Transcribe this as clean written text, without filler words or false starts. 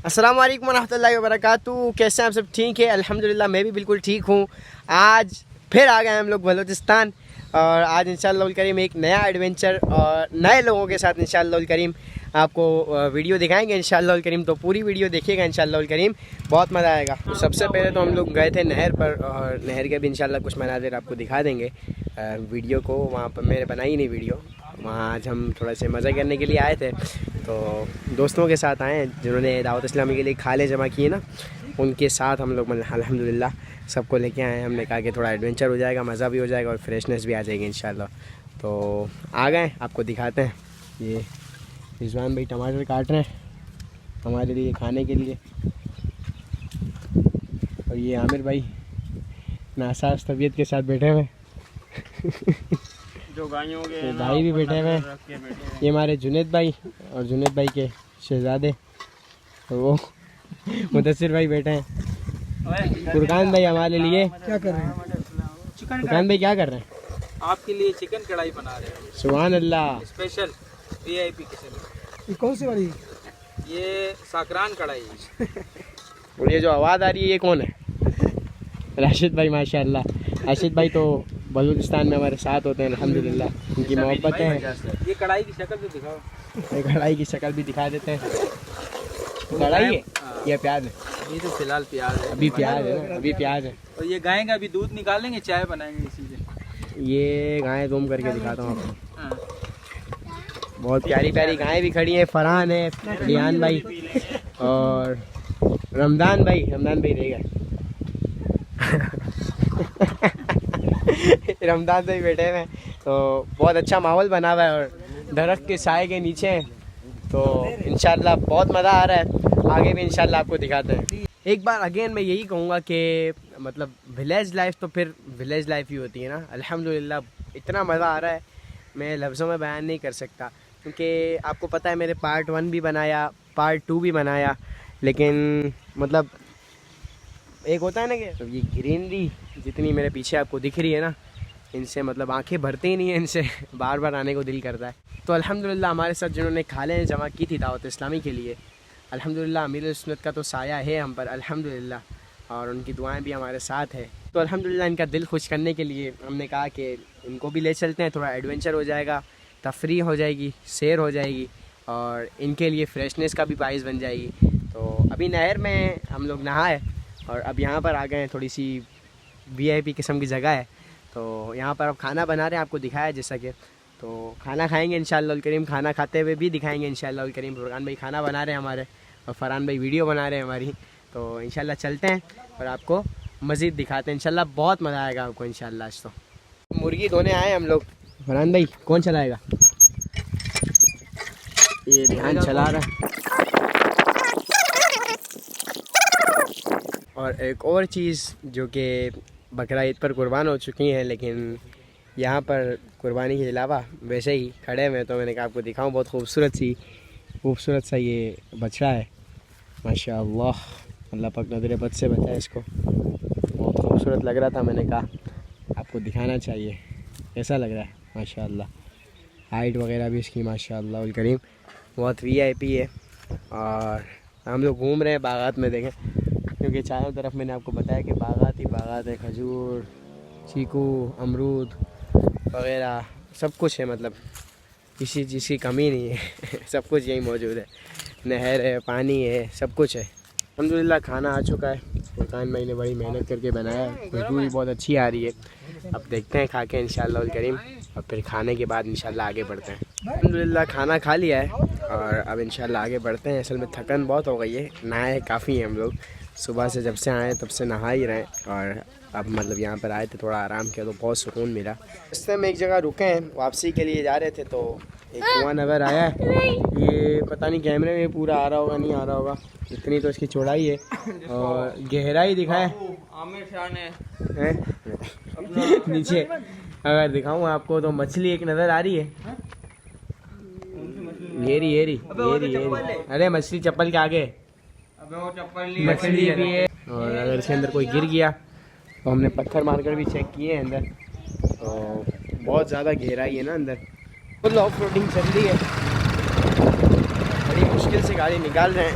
अस्सलाम वालेकुम रहमतुल्लाहि व बरकातहू। कैसे हैं आप सब? ठीक है अल्हम्दुलिल्लाह, मैं भी बिल्कुल ठीक हूँ। आज फिर आ गए हम लोग बलूचिस्तान और आज इंशाअल्लाह करीम एक नया एडवेंचर और नए लोगों के साथ इंशाअल्लाह करीम आपको वीडियो दिखाएंगे इंशाअल्लाह करीम। तो पूरी वीडियो देखिएगा इंशाअल्लाह करीम, बहुत मज़ा आएगा। तो सबसे पहले तो हम लोग गए थे नहर पर और नहर के भी इंशाअल्लाह कुछ मनाज़िर आपको दिखा देंगे। वीडियो को वहाँ पर मैंने बनाई नहीं वीडियो, वहाँ आज हम थोड़ा से मज़ा करने के लिए आए थे। तो दोस्तों के साथ आए हैं जिन्होंने दावत इस्लामी के लिए खाले जमा किए ना, उनके साथ हम लोग अल्हम्दुलिल्लाह सबको लेके आए हैं। हमने कहा कि थोड़ा एडवेंचर हो जाएगा, मज़ा भी हो जाएगा और फ्रेशनेस भी आ जाएगी इंशाल्लाह। तो आ गए, आपको दिखाते हैं। ये रिजवान भाई टमाटर काट रहे हैं हमारे लिए खाने के लिए, और ये आमिर भाई नासाज तबीयत के साथ बैठे हुए जो गायों के भाई भी बैठे हुए हैं। ये हमारे जुनेद भाई और जुनेद भाई के शहजादे, तो वो मुदस्सिर भाई बैठे हैं। फुरकान भाई हमारे लिए क्या कर रहे हैं? फुरकान भाई क्या कर रहे हैं? आपके लिए चिकन कढ़ाई बना रहे हैं, सुभान अल्लाह। स्पेशल VIP किस्म। ये कौन सी वाली? ये साकरान कढ़ाई। और ये जो आवाज़ आ रही है ये कौन है? राशिद भाई, माशाल्लाह। राशिद भाई तो बलूचिस्तान में हमारे साथ होते हैं अल्हम्दुलिल्लाह, उनकी मोहब्बतें हैं। ये कढ़ाई की शक्ल तो दिखाओ। ये कढ़ाई की शक्ल भी दिखा देते हैं। कढ़ाई है या प्याज है? ये तो फिलहाल प्याज है, अभी प्याज है ना, अभी प्याज है। और ये गाय का अभी दूध निकालेंगे, चाय बनाएंगे इसी से। ये गायें जूम करके दिखाता हूँ आपको, हाँ। बहुत प्यारी प्यारी गायें भी खड़ी हैं। फरहान है, रियान भाई और रमदान भाई रह गए रमदान भाई बैठे हुए हैं। तो बहुत अच्छा माहौल बना हुआ है और दरख्त के साए के नीचे हैं, तो इंशाल्लाह बहुत मज़ा आ रहा है। आगे भी इंशाल्लाह आपको दिखाते हैं। एक बार अगेन मैं यही कहूँगा कि मतलब विलेज लाइफ तो फिर विलेज लाइफ ही होती है ना। अल्हम्दुलिल्लाह इतना मज़ा आ रहा है, मैं लफ्ज़ों में बयान नहीं कर सकता, क्योंकि आपको पता है मेरे पार्ट 1 भी बनाया, पार्ट 2 भी बनाया, लेकिन मतलब एक होता है ना कि तो ये ग्रीनरी जितनी मेरे पीछे आपको दिख रही है ना, इनसे मतलब आंखें भरती ही नहीं है, इनसे बार बार आने को दिल करता है। तो अल्हम्दुलिल्लाह हमारे साथ जिन्होंने खाले जमा की थी दावत इस्लामी के लिए, अल्हम्दुलिल्लाह अमीर सुन्नत का तो साया है हम पर अल्हम्दुलिल्लाह, और उनकी दुआएं भी हमारे साथ है। तो अल्हम्दुलिल्लाह इनका दिल खुश करने के लिए हमने कहा कि इनको भी ले चलते हैं, थोड़ा एडवेंचर हो जाएगा, तफरी हो जाएगी, सैर हो जाएगी और इनके लिए फ्रेशनेस का भी बाइस बन जाएगी। तो अभी नहर में हम लोग नहाए और अब यहाँ पर आ गए हैं, थोड़ी सी VIP किस्म की जगह है। तो यहाँ पर अब खाना बना रहे हैं, आपको दिखाया जैसा कि, तो खाना खाएंगे इंशाअल्लाह करीम, खाना खाते हुए भी दिखाएंगे इंशाअल्लाह करीम। फुरकान भाई खाना बना रहे हैं हमारे और फरहान भाई वीडियो बना रहे हैं हमारी। तो इंशाअल्लाह चलते हैं और आपको मज़ीद दिखाते हैं इंशाअल्लाह, बहुत मज़ा आएगा आपको इंशाअल्लाह। आज तो मुर्गी धोने आए हम लोग। फरहान भाई कौन चलाएगा? ये रिहान चला रहा है। और एक और चीज़ जो कि बकरा ईद पर कुर्बान हो चुकी हैं, लेकिन यहाँ पर कुर्बानी के अलावा वैसे ही खड़े हुए, तो मैंने कहा आपको दिखाऊं। बहुत खूबसूरत सा ये बछड़ा है, माशाअल्लाह, अल्लाह पाक नज़र बद से बचाए इसको। बहुत खूबसूरत लग रहा था, मैंने कहा आपको दिखाना चाहिए। कैसा लग रहा है? माशाअल्लाह, हाइट वगैरह भी इसकी माशाअल्लाह करीम बहुत VIP है। और हम लोग घूम रहे हैं बागात में, देखें, क्योंकि चारों तरफ मैंने आपको बताया कि बागात ही बागात है, खजूर, चीकू, अमरूद वगैरह सब कुछ है, मतलब किसी चीज़ की कमी नहीं है सब कुछ यहीं मौजूद है, नहर है, पानी है, सब कुछ है। अल्हम्दुलिल्लाह खाना आ चुका है, फुरकान भाई ने बड़ी मेहनत करके बनाया है, खुशबू भी बहुत अच्छी आ रही है। अब देखते हैं खा के इंशाअल्लाह करीम, और फिर खाने के बाद इंशाअल्लाह आगे बढ़ते हैं। अल्हम्दुलिल्लाह खाना खा लिया है और अब इंशाअल्लाह आगे बढ़ते हैं। असल में थकन बहुत हो गई है, नहाए काफ़ी हैं हम लोग, सुबह से जब से आए तब से नहा ही रहे, और अब मतलब यहाँ पर आए थे, थोड़ा आराम किया तो बहुत सुकून मिला। रास्ते में एक जगह रुके हैं, वापसी के लिए जा रहे थे, तो एक कुआं नज़र आया है। ये पता नहीं कैमरे में पूरा आ रहा होगा नहीं आ रहा होगा, इतनी तो इसकी चौड़ाई है और गहराई दिखाए आमिर शाह ने नीचे अगर दिखाऊँ आपको तो मछली एक नज़र आ रही है, येरी। अरे मछली चप्पल के आगे, मछली भी है। और अगर इसके अंदर कोई गिर गया तो हमने पत्थर मारकर भी चेक किए हैं अंदर, तो बहुत ज़्यादा गहराई है ना अंदर। फुल ऑफ रोडिंग चल रही है, बड़ी मुश्किल से गाड़ी निकाल रहे हैं।